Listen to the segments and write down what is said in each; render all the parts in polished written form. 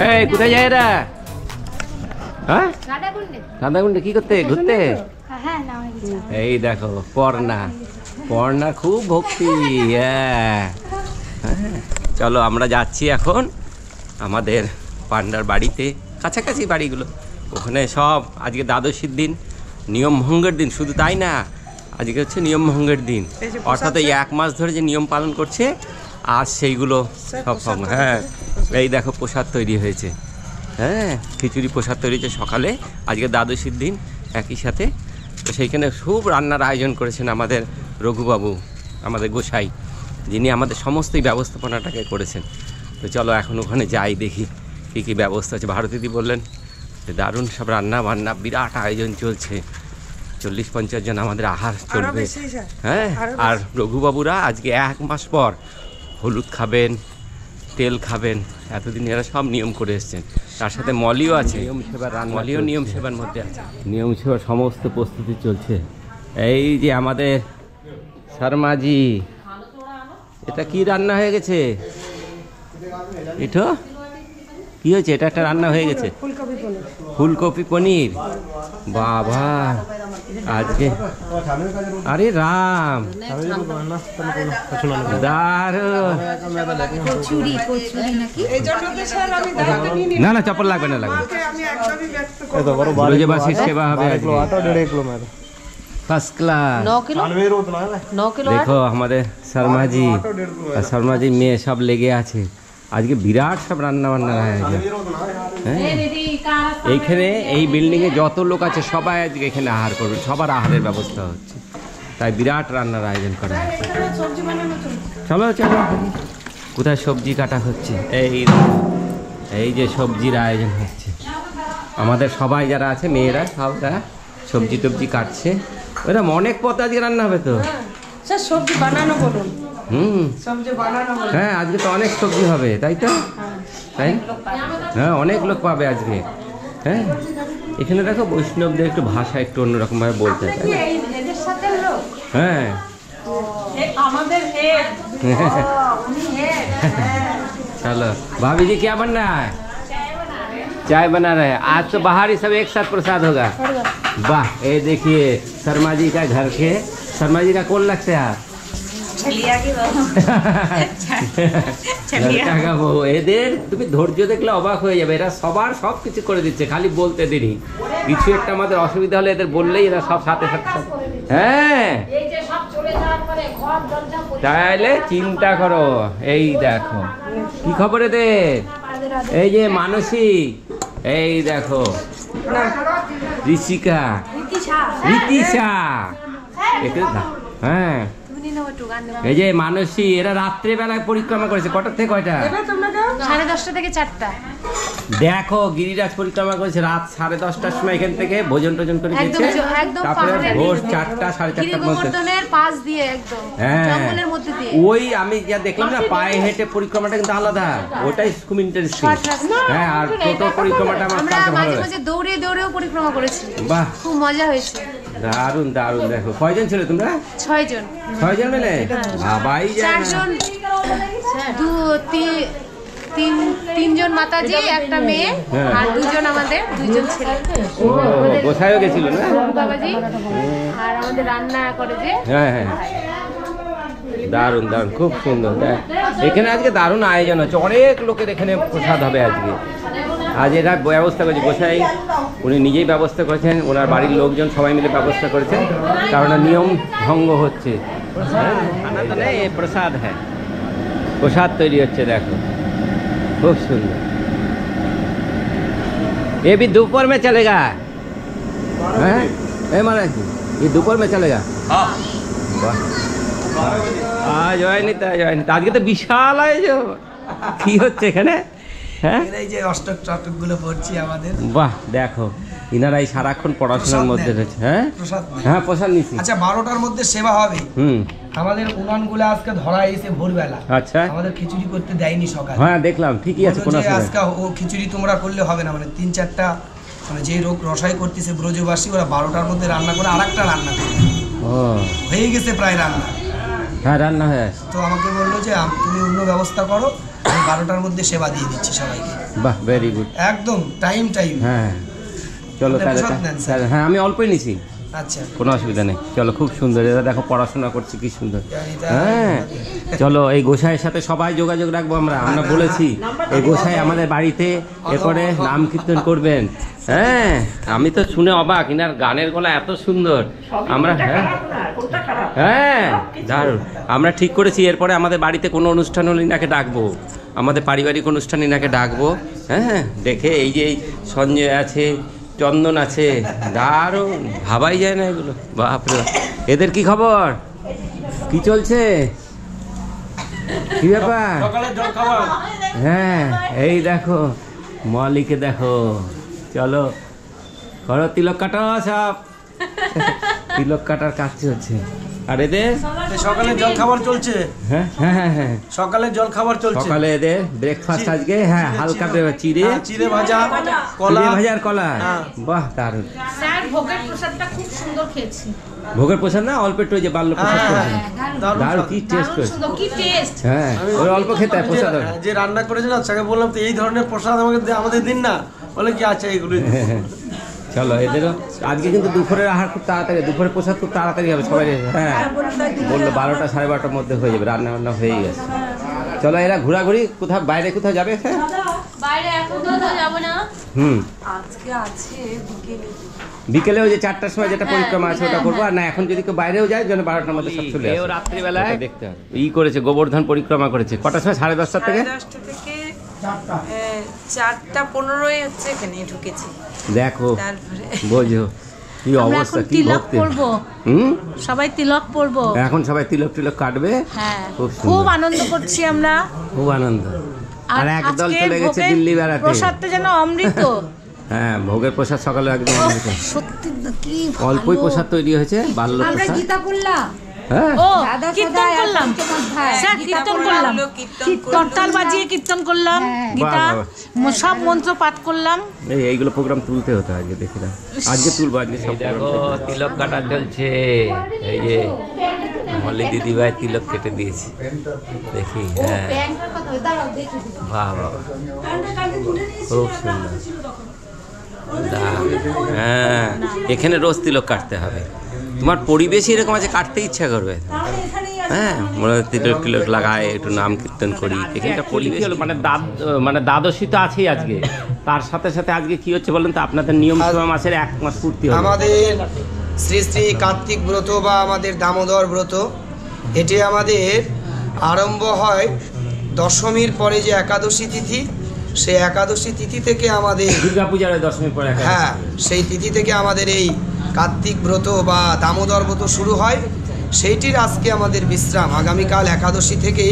এই কোথায় যায় এরা? হ্যাঁ রাধাকুণ্ডে কি করতে ঘুরতে? এই দেখো পর্ণা খুব ভক্তি। চলো আমরা যাচ্ছি এখন আমাদের পান্ডার বাড়িতে, কাছাকাছি বাড়িগুলো। ওখানে সব আজকে দ্বাদশীর দিন, নিয়ম ভঙ্গের দিন। শুধু তাই না, আজকে হচ্ছে নিয়ম ভঙ্গের দিন, অর্থাৎ এই 1 মাস ধরে যে নিয়ম পালন করছে আজ সেইগুলো সব। হ্যাঁ এই দেখো প্রসাদ তৈরি হয়েছে। হ্যাঁ খিচুড়ি প্রসাদ তৈরি হয়েছে সকালে, আজকে দ্বাদশীর দিন একই সাথে। তো সেইখানে খুব রান্নার আয়োজন করেছেন আমাদের রঘুবাবু, আমাদের গোসাই, যিনি আমাদের সমস্তই ব্যবস্থাপনাটাকে করেছেন। তো চলো এখন ওখানে যাই, দেখি কী কী ব্যবস্থা আছে। ভারতীদি বললেন যে দারুণ সব রান্না বান্না, বিরাট আয়োজন চলছে, 40-50 জন আমাদের আহার চলবে। হ্যাঁ আর রঘুবাবুরা আজকে 1 মাস পর হলুদ খাবেন, তেল খাবেন, এতদিন এরা সব নিয়ম করে এসছেন। তার সাথে মলিও আছে, মলিও নিয়ম সেবার মধ্যে আছে। নিয়ম সেবার সমস্ত প্রস্তুতি চলছে। এই যে আমাদের শর্মাজি, এটা কি রান্না হয়ে গেছে? এটা কি হয়েছে? এটা একটা রান্না হয়ে গেছে, ফুলকপি পনির। বাবা আজকে আরে রাম দারুণ। না চপ্পল লাগবে না, ব্রজবাসীর সেবা হবে ফার্স্ট ক্লাস। দেখো আমাদের শর্মাজি আর শর্মাজির মেয়ে সব লেগে আছে আজকে, বিরাট সব রান্না বান্নার আয়োজন। হ্যাঁ এইখানে এই বিল্ডিংয়ে যত লোক আছে সবাই আজকে এখানে আহার করবে, সবার আহারের ব্যবস্থা হচ্ছে, তাই বিরাট রান্নার আয়োজন করা হচ্ছে। চলো চলো কোথায় সবজি কাটা হচ্ছে, এই যে সবজির আয়োজন হচ্ছে। আমাদের সবাই যারা আছে মেয়েরা সব তারা সবজি টবজি কাটছে। ওরা অনেক পথ আজকে রান্না হবে তো, সবজি বানানো বলুন। হ্যাঁ আজকে তো অনেক সবজি হবে, তাই তো? তাই হ্যাঁ অনেক লোক পাবে আজকে। হ্যাঁ এখানে দেখো বৈষ্ণবদের একটু ভাষা একটু অন্যরকম ভাবে বলতে হয়। হ্যাঁ चलो भाभी जी क्या बनना है? चाय बना रहे हैं। आज तो बाहर ही सब एक साथ प्रसाद होगा। वाह ये देखिए शर्मा जी का घर के, शर्मा जी का कौन लगते हैं आप? লড়কা বউ। এদের তুমি ধৈর্য দেখলে অবাক হয়ে যাবে, এরা সবার সব কিছু করে দিচ্ছে, খালি বলতে দেরি। কিছু একটা আমাদের অসুবিধা হলে এদের বললেই এরা সব সাথে সাথে। হ্যাঁ তাহলে চিন্তা করো। এই দেখো কি খবর এদের, এই যে মানসী, এই দেখো ঋষিকা, রীতিশা, হ্যাঁ এই যে মানসী, এরা রাত্রে বেলায় পরিক্রমা করেছে। কটার থেকে কয়টা? 10:30 থেকে 4টা। দেখো গিরিরাজ পরিক্রমা করেছে রাত 10:30টার সময়, এখান থেকে ভোজন টোজন করে গেছে, তারপরে ভোর 4টা 4:30টার মধ্যে পাশ দিয়ে একদম জঙ্গলের মধ্যে দিয়ে। ওই আমি যা দেখলাম না পায়ে হেঁটে পরিক্রমাটা কিন্তু আলাদা, ওটাই খুব ইন্টারেস্টিং। হ্যাঁ আর টোটো পরিক্রমাটা আমার কাছে ভালো লাগে। মাঝে দৌড়েও পরিক্রমা করেছি। বাহ খুব মজা হয়েছে, দারুণ দারুণ। দেখো কয়জন ছিল তোমরা? 6 জন। 6 জন মিলে? বাবাই 4 জন, 3 জন মাতাজি, একটা মেয়ে, আর 2 জন আমাদের 2 জন ছেলে। গোসাইও গেছিল না বাবাজি? আর আমাদের রান্না করে যে। হ্যাঁ হ্যাঁ দারুণ দারুণ, খুব সুন্দর। এখানে আজকে দারুণ আয়োজন হচ্ছে, অনেক লোকের এখানে প্রসাদ হবে আজকে। আজ এরা ব্যবস্থা করেছে গোসাই, উনি নিজেই ব্যবস্থা করেছেন, ওনার বাড়ির লোকজন সবাই মিলে ব্যবস্থা করেছেন, কারণ নিয়ম ভঙ্গ হচ্ছে। খানা তো নেই, প্রসাদ হ্যাঁ, প্রসাদ তৈরি হচ্ছে দেখো, খুব সুন্দর। ये भी दोपहर में चलेगा? हैं? महाराज ये दोपहर में चलेगा? हाँ। आज হয়নি তাই হয়নি, আজকে তো বিশাল আয়োজন। কি হচ্ছে এখানে? হ্যাঁ এই যে অষ্টক চটকগুলো পড়ছি আমাদের। বাহ দেখো ইনারাই সারাক্ষণ পড়াশোনার মধ্যে রয়েছে। হ্যাঁ হ্যাঁ প্রসাদ নিচ্ছি। আচ্ছা 12টার মধ্যে সেবা হবে। আমাদের উনানগুলো আজকে ধরা এসে ভোরবেলা। আচ্ছা আমাদের খিচুড়ি করতে দেয়নি সকালে। হ্যাঁ দেখলাম ঠিকই আছে। কোন আজকে ও খিচুড়ি তোমরা করলে হবে না, মানে 3-4টা মানে যে লোক রসাই করতেছে ব্রজবাসী, ওরা 12টার মধ্যে রান্না করে আরেকটা রান্না করবে। ও হয়ে গেছে প্রায় রান্না। হ্যাঁ রান্না হয়ে তো আমাকে বললো যে তুমি অন্য ব্যবস্থা করো, আমি 12টার মধ্যে সেবা দিয়ে দিচ্ছি সবাইকে। বাহ, ভেরি গুড। একদম টাইম। হ্যাঁ চলো তাহলে। হ্যাঁ আমি অল্পই নিছি, আচ্ছা কোনো অসুবিধা নেই। চলো, খুব সুন্দর, এরা দেখো পড়াশোনা করছে কি সুন্দর। হ্যাঁ চলো, এই গোসাইয়ের সাথে সবাই যোগাযোগ রাখবো। আমরা বলেছি এই গোসাই আমাদের বাড়িতে এরপরে নাম কীর্তন করবেন। হ্যাঁ আমি তো শুনে অবাক, ইনার গানের গলা এত সুন্দর। আমরা হ্যাঁ দারুণ। আমরা ঠিক করেছি এরপরে আমাদের বাড়িতে কোনো অনুষ্ঠান হলে ইনাকে ডাকবো, আমাদের পারিবারিক অনুষ্ঠান ইনাকে ডাকবো। হ্যাঁ দেখে এই যে সঞ্জয় আছে, চন্দন আছে, দারুণ, ভাবাই যায় না এগুলো। বাপরে, এদের কি খবর, কি চলছে, কি ব্যাপার? হ্যাঁ এই দেখো মলিকে দেখো, চলো করো তিলক কাটো, সব তিলক কাটার কাজ চলছে। আর এদের সকালে জল খাবার চলছে। হ্যাঁ হ্যাঁ হ্যাঁ হ্যাঁ সকালে জল খাবার চলছে। সকালে এদের ব্রেকফাস্ট আজকে, হ্যাঁ হালকা চিড়ে ভাজা, কলা, ভাজার কলা। বাহ দারুণ। স্যার ভোগের প্রসাদটা খুব সুন্দর খেয়েছি। ভোগের প্রসাদ না, অল্প একটু, ওই যে বাল্য প্রসাদ করেছে, দারুণ, কি টেস্ট করেছে। কি টেস্ট। হ্যাঁ ওই অল্প খেতে হয় প্রসাদ। যে রান্না করেছে না, তাকে বললাম তো এই ধরনের প্রসাদ আমাদের দিন না, বলে কি আচ্ছা এইগুলো। চলো এদেরও আজকে কিন্তু দুপুরের আহার খুব তাড়াতাড়ি, দুপুরের প্রসাদ খুব তাড়াতাড়ি হবে সবাই। হ্যাঁ বললো 12টা সাড়ে 12টার মধ্যে হয়ে যাবে, রান্না বান্না হয়েই গেছে। চলো এরা ঘোরাঘুরি কোথাও বাইরে কোথাও যাবে? বাইরে এখন তো যাবো না। আজকে আছে বিকেলে ওই যে 4টার সময় যেটা পরিক্রমা আছে ওটা করবো। আর না এখন যদি কেউ বাইরেও যায় যেন 12টার মধ্যে সব চলে আসে। রাত্রিবেলায় দেখতে হবে করেছে, গোবর্ধন পরিক্রমা করেছে। কটার সময়? 10:30 থেকে 4:15 হচ্ছে এখানে ঢুকেছি। দেখো বোঝো কি অবস্থা, কি ভক্তি। সবাই তিলক পরবো এখন, সবাই তিলক কাটবে। হ্যাঁ খুব আনন্দ করছি আমরা, খুব আনন্দ। আর একদল চলে গেছে দিল্লি বেড়াতে। প্রসাদটা যেন অমৃত। হ্যাঁ ভোগের প্রসাদ সকালে একদম অমৃত। সত্যি কি অল্পই প্রসাদ তৈরি হয়েছে, বাল্য প্রসাদ। গীতা পড়লাম, হ্যাঁ কীর্তন করলাম, স্যার কীর্তন করলাম, করতাল বাজিয়ে কীর্তন করলাম, গীতা সব মন্ত্র পাঠ করলাম। এইগুলো প্রোগ্রাম তুলতে হতো আজকে, দেখলাম আজকে তুলবো। আজকে সব দেখো তিলক কাটা চলছে। এই যে মল্লি দিদি ভাই তিলক কেটে দিয়েছি, দেখি। হ্যাঁ বাহ বাহ, খুব সুন্দর। হ্যাঁ এখানে রোজ তিলক কাটতে হবে। তোমার পরিবেশই এরকম আছে, কাটতে ইচ্ছা করবে। হ্যাঁ মনে হয় তিলক লাগায়, একটু নাম কীর্তন করি। এখানকার পরিবেশ হলো মানে দ্বাদশী তো আছেই আজকে, তার সাথে সাথে আজকে কি হচ্ছে বলেন তো? আপনাদের নিয়ম মাসের 1 মাস পূর্তি হবে আমাদের শ্রী শ্রী কার্তিক ব্রত বা আমাদের দামোদর ব্রত। এটি আমাদের আরম্ভ হয় দশমীর পরে যে একাদশী তিথি, সেই একাদশী তিথি থেকে আমাদের দুর্গাপূজার দশমীর পরে, হ্যাঁ সেই তিথি থেকে আমাদের এই কার্তিক ব্রত বা দামোদর ব্রত শুরু হয়। সেইটির আজকে আমাদের বিশ্রাম। আগামীকাল একাদশী থেকে,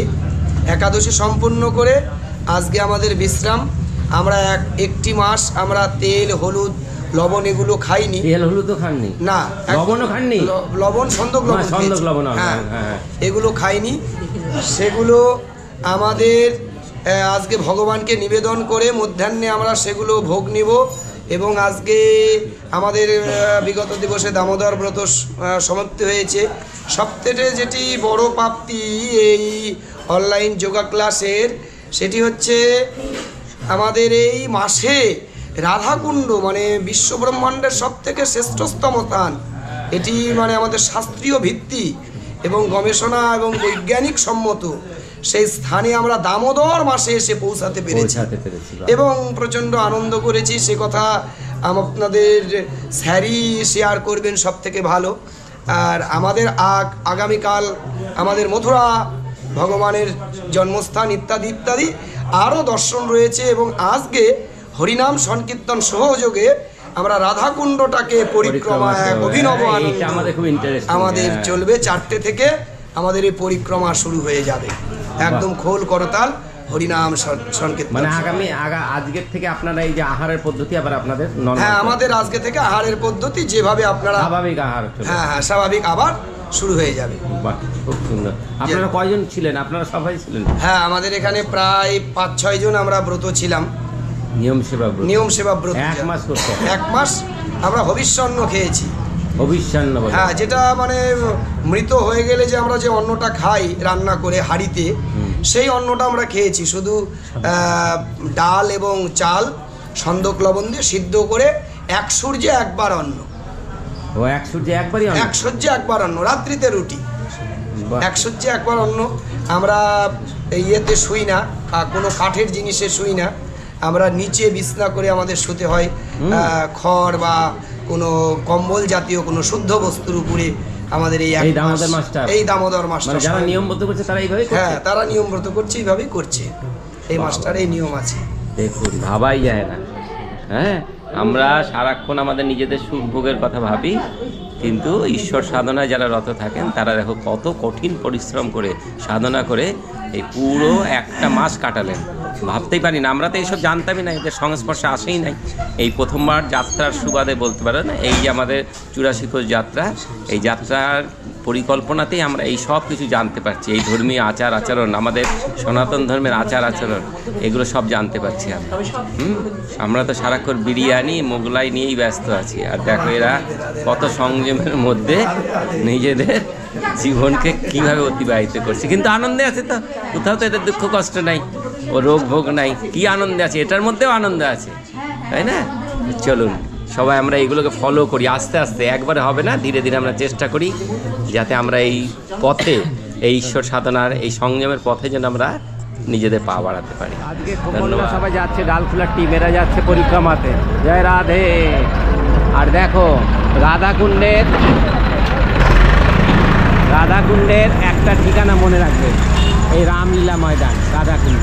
একাদশী সম্পূর্ণ করে আজকে আমাদের বিশ্রাম। আমরা একটি মাস আমরা তেল, হলুদ, লবণ এগুলো খাইনি। তেল হলুদ তো খাননি? না। লবণও খাননি? লবণ, সন্দক লবণ, হ্যাঁ এগুলো খাইনি। সেগুলো আমাদের আজকে ভগবানকে নিবেদন করে মধ্যাহ্নে আমরা সেগুলো ভোগ নিব। এবং আজকে আমাদের বিগত দিবসে দামোদর ব্রত সমাপ্তি হয়েছে। সবথেকে যেটি বড় প্রাপ্তি এই অনলাইন যোগা ক্লাসের, সেটি হচ্ছে আমাদের এই মাসে রাধাকুণ্ড মানে বিশ্বব্রহ্মাণ্ডের সবথেকে শ্রেষ্ঠতম স্থান। এটি মানে আমাদের শাস্ত্রীয় ভিত্তি এবং গবেষণা এবং বৈজ্ঞানিক সম্মত সেই স্থানে আমরা দামোদর মাসে এসে পৌঁছাতে পেরেছি এবং প্রচণ্ড আনন্দ করেছি। সে কথা আপনাদের স্যারই শেয়ার করবেন সব থেকে ভালো। আর আমাদের আগামীকাল আমাদের মথুরা ভগবানের জন্মস্থান ইত্যাদি ইত্যাদি আরও দর্শন রয়েছে। এবং আজকে হরিনাম সংকীর্তন সহযোগে আমরা রাধাকুণ্ডটাকে পরিক্রমা, এক অভিনব আনন্দ আমাদের চলবে। 4টে থেকে আমাদের এই পরিক্রমা শুরু হয়ে যাবে, একদম খোল করতাল হরিনাম সংকীর্তন। মানে আজকের থেকে আপনারা এই যে আহারের পদ্ধতি আবার আপনাদের? হ্যাঁ আমাদের আজকে থেকে আহারের পদ্ধতি যেভাবে আপনারা স্বাভাবিক আহার, হ্যাঁ হ্যাঁ স্বাভাবিক আবার শুরু হয়ে যাবে। বাহ খুব সুন্দর। আপনারা কয়জন ছিলেন? আপনারা সবাই ছিলেন? হ্যাঁ আমাদের এখানে প্রায় 5-6 জন আমরা ব্রত ছিলাম। নিয়ম সেবা ব্রত 1 মাস করতে, 1 মাস আমরা হবিষ্যন্ন খেয়েছি। অবিচ্ছন্ন বলে। হ্যাঁ, যেটা মানে মৃত হয়ে গেলে যে আমরা যে অন্নটা খাই রান্না করে হাঁড়িতে, সেই অন্নটা আমরা খেয়েছি। শুধু ডাল এবং চাল সন্দক লবণ দিয়ে সিদ্ধ করে এক সূর্যে একবার অন্ন। ও এক সূর্যে একবারই অন্ন? এক সূর্যে একবার অন্ন, রাত্রিতে রুটি। এক সূর্যে একবার অন্ন। আমরা ইয়েতে শুই না, কোনো কাঠের জিনিসে শুই না, আমরা নিচে বিছনা করে আমাদের শুতে হয়। খড় বা কোনো কম্বল জাতীয় কোনো শুদ্ধ বস্তুর উপরে আমাদের এই দামোদর মাস্টার যারা নিয়মবদ্ধ করছে তারা এইভাবে, হ্যাঁ তারা নিয়মবদ্ধ করছে, এইভাবেই করছে। এই মাস্টার এই নিয়ম আছে। দেখুন, ভাবাই যায় না। হ্যাঁ, আমরা সারাক্ষণ আমাদের নিজেদের সুখ ভোগের কথা ভাবি, কিন্তু ঈশ্বর সাধনায় যারা রত থাকেন তারা দেখো কত কঠিন পরিশ্রম করে সাধনা করে এই পুরো একটা মাস কাটালেন। ভাবতেই পারি না, আমরা তো এইসব জানতামই না, এদের সংস্পর্শে আসেই নাই। এই প্রথমবার যাত্রার সুবাদে বলতে পারেন, এই যে আমাদের 84 কোষ যাত্রা, এই যাত্রার পরিকল্পনাতেই আমরা এই সব কিছু জানতে পারছি। এই ধর্মীয় আচার আচরণ, আমাদের সনাতন ধর্মের আচার আচরণ, এগুলো সব জানতে পারছি আমরা। আমরা তো সারাক্ষণ বিরিয়ানি মোগলাই নিয়েই ব্যস্ত আছি, আর দেখো এরা কত সংযমের মধ্যে নিজেদের জীবনকে কীভাবে অতিবাহিত করছে। কিন্তু আনন্দে আছে তো, কোথাও তো এদের দুঃখ কষ্ট নাই, ও রোগ ভোগ নাই, কি আনন্দে আছে, এটার মধ্যেও আনন্দ আছে, তাই না? চলুন সবাই আমরা এইগুলোকে ফলো করি, আস্তে আস্তে, একবারে হবে না, ধীরে ধীরে আমরা চেষ্টা করি যাতে আমরা এই পথে, এই ঈশ্বর সাধনার এই সংযমের পথে যেন আমরা নিজেদের পা বাড়াতে পারি। আজকে ধন্যবাদ। সবাই যাচ্ছে ডালখোলার টিম, এরা যাচ্ছে পরিক্রমাতে। জয় রাধে। আর দেখো রাধাকুণ্ডের একটা ঠিকানা মনে রাখবে, এই রামলীলা ময়দান। রাধাকুণ্ড,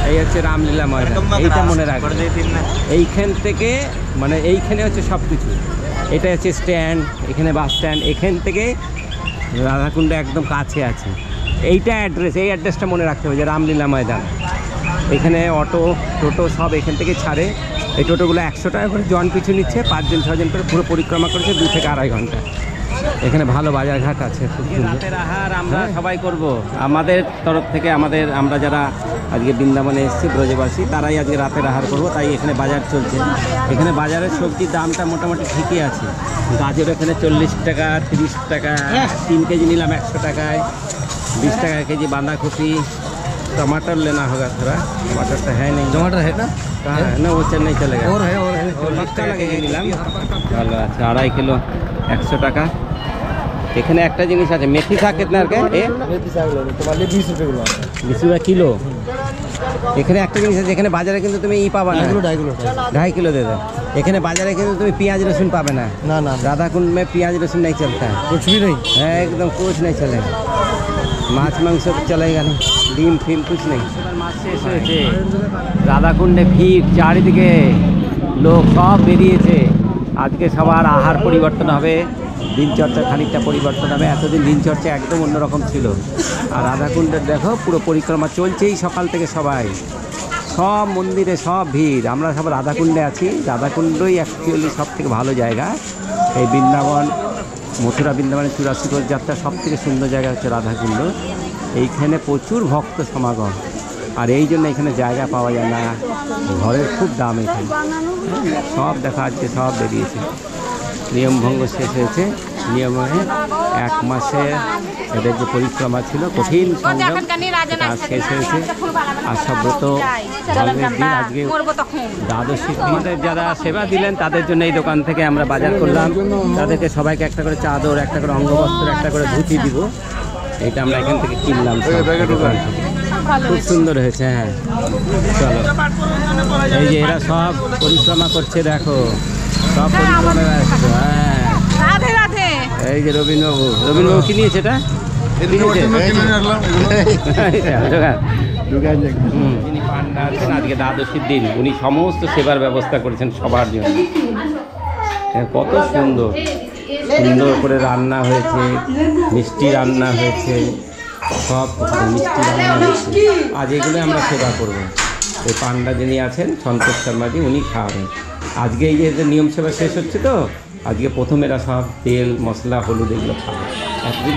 এই হচ্ছে রামলীলা ময়দান, এইটা মনে রাখবে। এইখান থেকে মানে এইখানে হচ্ছে সব কিছু, এটা হচ্ছে স্ট্যান্ড, এখানে বাস স্ট্যান্ড, এখান থেকে রাধাকুণ্ড একদম কাছে আছে। এইটা অ্যাড্রেস, এই অ্যাড্রেসটা মনে রাখতে হবে যে রামলীলা ময়দান। এখানে অটো টোটো সব এখান থেকে ছাড়ে। এই টোটোগুলো 100 টাকা করে জন পিছু নিচ্ছে, 5 জন 6 জন করে পুরো পরিক্রমা করেছে 2 থেকে আড়াই ঘন্টা। এখানে ভালো বাজারঘাট আছে, খুব সুন্দর। রাতের আহার আমরা সবাই করব আমাদের তরফ থেকে। আমরা যারা আজকে বৃন্দাবনে এসেছি ব্রজবাসী, তারাই আজকে রাতের আহার করব, তাই এখানে বাজার চলছে। এখানে বাজারের সবজির দামটা মোটামুটি ঠিকই আছে। গাজর এখানে 40 টাকা, 30 টাকা, 3 কেজি নিলাম 100 টাকায়, 20 টাকা কেজি বাঁধাকপি। टमाटर लेना होगा थोड़ा, टमाटर तो है नहीं। टमाटर है ना? कहाँ है ना, वो चेन्नई चलेगा। और है 20 টাকা কেজি নিলাম। ভালো আছে। 2.5 কিলো 100 টাকা। এখানে একটা জিনিস আছে, মেথি শাক कितना के? मेथी শাক তোমাদের 20 रुपए किलो। 20 रुपए किलो। এখানে একটা জিনিস আছে, এখানে বাজারে কিন্তু তুমি পাবা না। 2.5 किलो दे दो। এখানে বাজারে কিন্তু তুমি পেঁয়াজ রসুন পাবে না। না না, রাধাকুंड में प्याज लहसुन नहीं चलता है, कुछ भी नहीं है, एकदम कुछ नहीं चलेगा। মাছ মাংস চলেগা না, ডিম ফিম कुछ नहीं। মাছ শেষ হয়েছে, রাধাকুণ্ডে ভিড়, চারিদিকে লোক সব বেরিয়েছে। আজকে সবার আহার পরিবর্তন হবে, দিনচর্চা খানিকটা পরিবর্তন হবে। এতদিন দিনচর্চা একদম অন্যরকম ছিল। আর রাধাকুণ্ডের দেখো পুরো পরিক্রমা চলছেই সকাল থেকে, সবাই সব মন্দিরে সব ভিড়। আমরা সব রাধাকুণ্ডে আছি। রাধাকুণ্ডই অ্যাকচুয়ালি সব থেকে ভালো জায়গা। এই বৃন্দাবন, মথুরা বৃন্দাবনের 84 কোষ যাত্রা সব থেকে সুন্দর জায়গা হচ্ছে রাধাকুণ্ড। এইখানে প্রচুর ভক্ত সমাগম, আর এই জন্য এখানে জায়গা পাওয়া যায় না, ঘরের খুব দাম এখানে। সব দেখা আজকে সব বেরিয়েছে। নিয়মভঙ্গ শেষ হয়েছে। নিয়মে 1 মাসে এদের যে পরিক্রমা ছিল, কঠিন সংযম, তা শেষ হয়েছে। আর সব ব্রত দিন আজকে দ্বাদশী দিনের যারা সেবা দিলেন তাদের জন্য এই দোকান থেকে আমরা বাজার করলাম। তাদেরকে সবাইকে একটা করে চাদর, একটা করে অঙ্গবস্ত্র, একটা করে ধুতি দিব। এটা আমরা এখান থেকে কিনলাম দোকান থেকে। খুব সুন্দর হয়েছে। হ্যাঁ, চলো। এই যে এরা সব পরিক্রমা করছে, দেখো সব পরিক্রমা আসছে। হ্যাঁ, রাধে রাধে। এই যে রবীন্দ্রবাবু কি নিয়েছে এটা? যিনি পান্ডা আছেন, আজকে দ্বাদশীর দিন উনি সমস্ত সেবার ব্যবস্থা করেছেন সবার জন্য। কত সুন্দর সুন্দর করে রান্না হয়েছে, মিষ্টি রান্না হয়েছে, সব মিষ্টি রান্না হয়েছে। আজ এগুলো আমরা সেবা করব। এই পান্ডা যিনি আছেন সন্তোষ শর্মাজি, উনি খাওয়াবেন। আজকে এই যে নিয়ম সেবা শেষ হচ্ছে তো, আজকে প্রথম এরা সব তেল মশলা হলুদ এগুলো খাবে। একদিন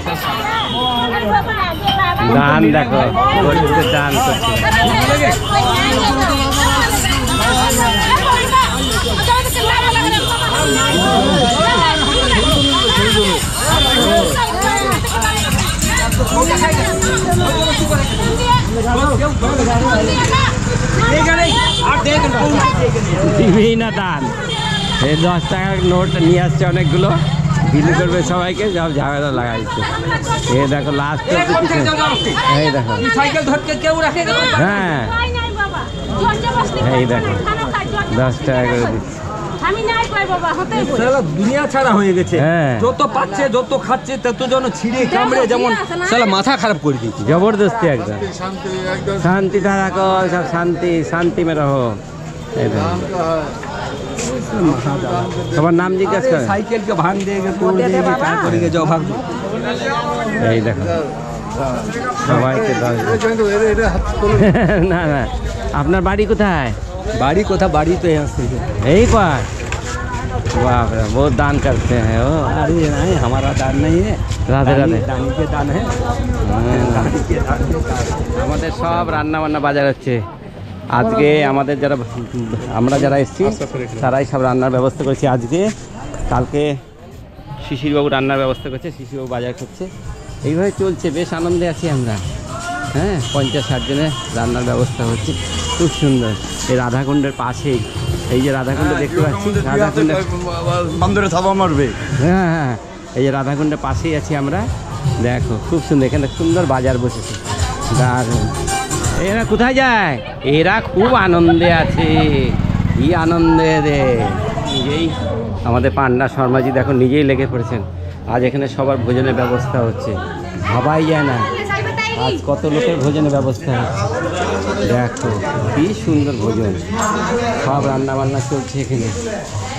দান দেখো করছে, দান করছে। নিবেই না দান। এই 10 টাকার নোট নিয়ে আসছে অনেকগুলো, বিলি করবে সবাইকে, সব ঝামেলা লাগাইছে। এ দেখো লাস্ট, এই দেখো সাইকেল ধরতে কেউ রাখে, হ্যাঁ এই দেখো 10 টাকা করে দিচ্ছে। দুনিয়া ছাড়া হয়ে গেছে, হ্যাঁ যত পাচ্ছে যত খাচ্ছে তত যেন ছিঁড়ে কামড়ে যেমন সালা মাথা খারাপ করে দিচ্ছে। জবরদস্তি একদম। শান্তি থাকো, সব শান্তি শান্তি মে রহো। এই দেখো তোমার নাম জিজ্ঞাসা করে, সাইকেলকে ভাঙ দিয়ে তোড় দিয়ে তারপরে যাও ভাগ। এই দেখো সবাইকে না না। আপনার বাড়ি কোথায়? বাড়ি কোথা, বাড়ি তো এই পার। बाप रे बहुत दान करते हैं वो। अरे नहीं हमारा दान नहीं है, राधे राधे, दानी के दान है, दानी के दान है। আমাদের সব রান্না বান্না বাজার হচ্ছে আজকে। আমাদের যারা আমরা যারা এসেছি তারাই সব রান্নার ব্যবস্থা করেছি আজকে। কালকে শিশিরবাবু রান্নার ব্যবস্থা করছে, শিশিরবাবু বাজার করছে। এইভাবে চলছে, বেশ আনন্দে আছি আমরা। হ্যাঁ 50-60 জনের রান্নার ব্যবস্থা হচ্ছে, খুব সুন্দর। এই রাধাকুণ্ডের পাশেই, এই যে রাধাকুণ্ড দেখতে পাচ্ছি, রাধাকুণ্ডের বন্দরে থাবা মারবে। হ্যাঁ হ্যাঁ এই যে রাধাকুণ্ডের পাশেই আছি আমরা। দেখো খুব সুন্দর, এখানে সুন্দর বাজার বসেছে, দারুণ। এরা কোথায় যায়? এরা খুব আনন্দে আছে, কি আনন্দে রে। নিজেই আমাদের পান্ডা শর্মাজি দেখো নিজেই লেগে পড়েছেন। আজ এখানে সবার ভোজনের ব্যবস্থা হচ্ছে, ভাবাই যায় না আজ কত লোকের ভোজনের ব্যবস্থা হচ্ছে। দেখো কি সুন্দর ভোজন, সব রান্না বান্না চলছে এখানে।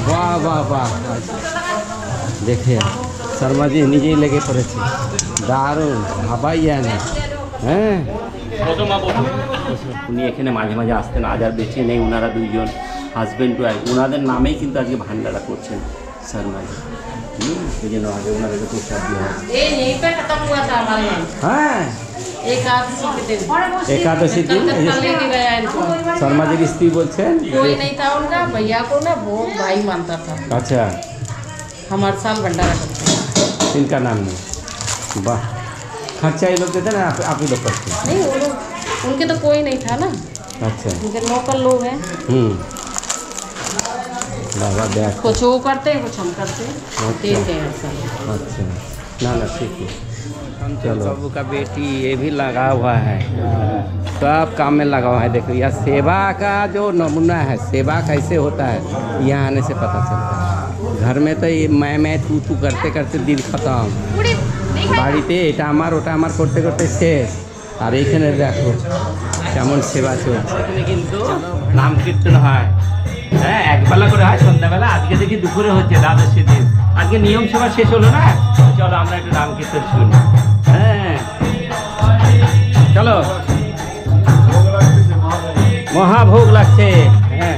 বাহ বাহ বাহ, দেখে শর্মাজি নিজেই লেগে পড়েছে, দারুণ, ভাবাই যায় না। হ্যাঁ উনি এখানে মাঝে মাঝে আসতেন, আজ আর বেঁচে নেই। ওনারা দুইজন হাজব্যান্ড টু ওয়াইফ, ওনাদের নামেই কিন্তু আজকে ভান্ডারা করছেন শর্মাজি। এই জন্য আগে ওনাদেরকে প্রসাদ দেওয়া হয়। হ্যাঁ एकादशी दिन शर्मा जी की स्त्री बोलते हैं, कोई नहीं था उनका, भैया को ना वो भाई मानता था। अच्छा हम हर साल भंडारा करते हैं। इनका नाम नहीं, वाह। खर्चा ये लोग देते ना, आप ही लोग करते हैं? नहीं वो लोग, उनके तो कोई नहीं था ना। अच्छा उनके लोकल लोग हैं। बाबा देख, कुछ वो करते हैं कुछ हम करते हैं, देते हैं सब। अच्छा ना ना ठीक है। चलो बाबू का बेटी ये भी लगा हुआ है, सब काम में लगा हुआ है। देखो यह सेवा का जो नमूना है, सेवा कैसे होता है यहाँ आने से पता चलता है। घर में तो ये मैं तू करते करते दिल खत्म, বাড়িতে এটা আমার ওটা আমার করতে করতে শেষ। আর এইখানে দেখো কেমন সেবা চলছে। এখানে কিন্তু নাম কীর্তন হয়, হ্যাঁ একবেলা করে হয় সন্ধ্যাবেলা। আজকে দেখি দুপুরে হচ্ছে, দ্বাদশী দিন। আজকে নিয়ম সেবা শেষ হলো না, চলো আমরা একটু নাম কীর্তন শুনি। হ্যাঁ চলো, মহাভোগ লাগছে। হ্যাঁ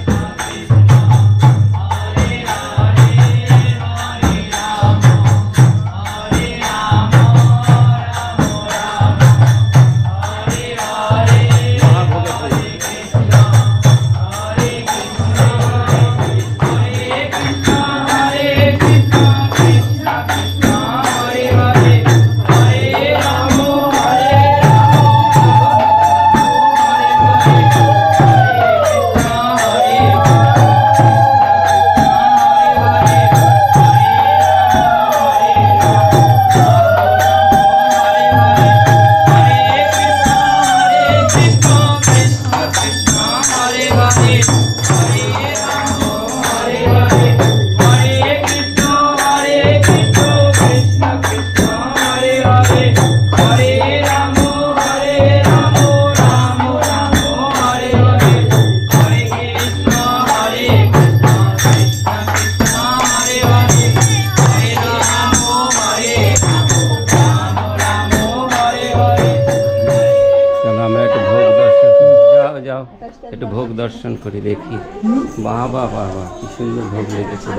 একটু ভোগ দর্শন করি, দেখি। বাহ বাহ বাহ বাহ, কি সুন্দর ভোগ লেগেছে।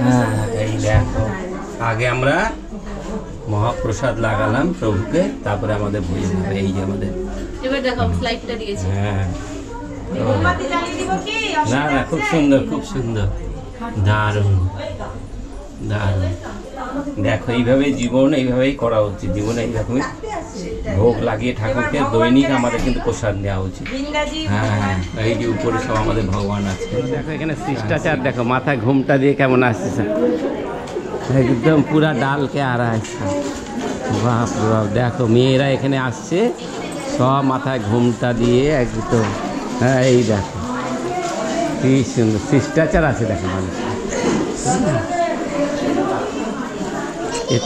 হ্যাঁ এই দেখো, আগে আমরা মহাপ্রসাদ লাগালাম প্রভুকে, তারপরে আমাদের ভোজন হবে। এই যে আমাদের হ্যাঁ না না, খুব সুন্দর খুব সুন্দর, দারুণ দারুণ। দেখো এইভাবেই জীবন, এইভাবেই করা উচিত, জীবনে এইরকমই ভোগ লাগিয়ে ঠাকুরকে দৈনিক আমাদের কিন্তু প্রসাদ নেওয়া উচিত। ইংরাজি হ্যাঁ, এই যে উপরে সব আমাদের ভগবান আছে। দেখো এখানে শিষ্টাচার দেখো, মাথায় ঘুমটা দিয়ে কেমন আসছে স্যার, একদম পুরা ডালকে আড়া আসছে। বাপ রে বাপ, দেখো মেয়েরা এখানে আসছে সব মাথায় ঘুমটা দিয়ে একদম। হ্যাঁ এই দেখো কি সুন্দর শিষ্টাচার আছে দেখো মানুষ।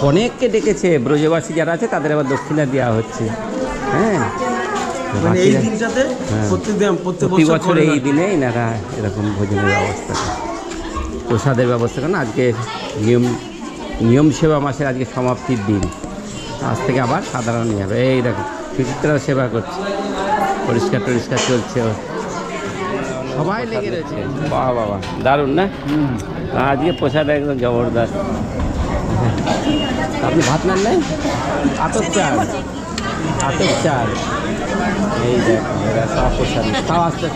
অনেককে ডেকেছে, ব্রজবাসী যারা আছে তাদের আবার দক্ষিণা দেওয়া হচ্ছে। হ্যাঁ প্রতি বছর এই দিনে এনারা এরকম ভোজনের ব্যবস্থা করে, প্রসাদের ব্যবস্থা করেন। আজকে নিয়ম সেবা মাসের আজকে সমাপ্তির দিন, আজ থেকে আবার সাধারণ নিয়ে যাবে। এই দেখো সুচিত্রা সেবা করছে, পরিষ্কার টরিষ্কার চলছে, সবাই লেগে রয়েছে। বাবা বাবা দারুণ না, আজকে প্রসাদ একদম জবরদস্ত। আপনি ভাত নেন নাই? আতপ চাল, আতপ চাল, এই দেখো এরা সব প্রসাদ খাওয়া আসতে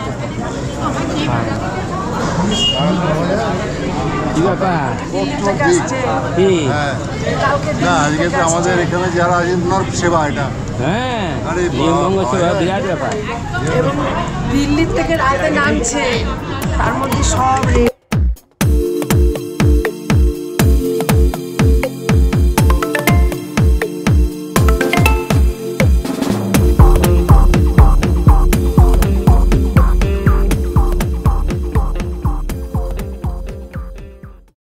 কি ব্যাপার কি? না আজকে তো আমাদের এখানে যারা আছে নর সেবা এটা। হ্যাঁ নিয়মভঙ্গ সেবা বিরাট ব্যাপার। দিল্লির থেকে রাতে নামছে, তার মধ্যে সব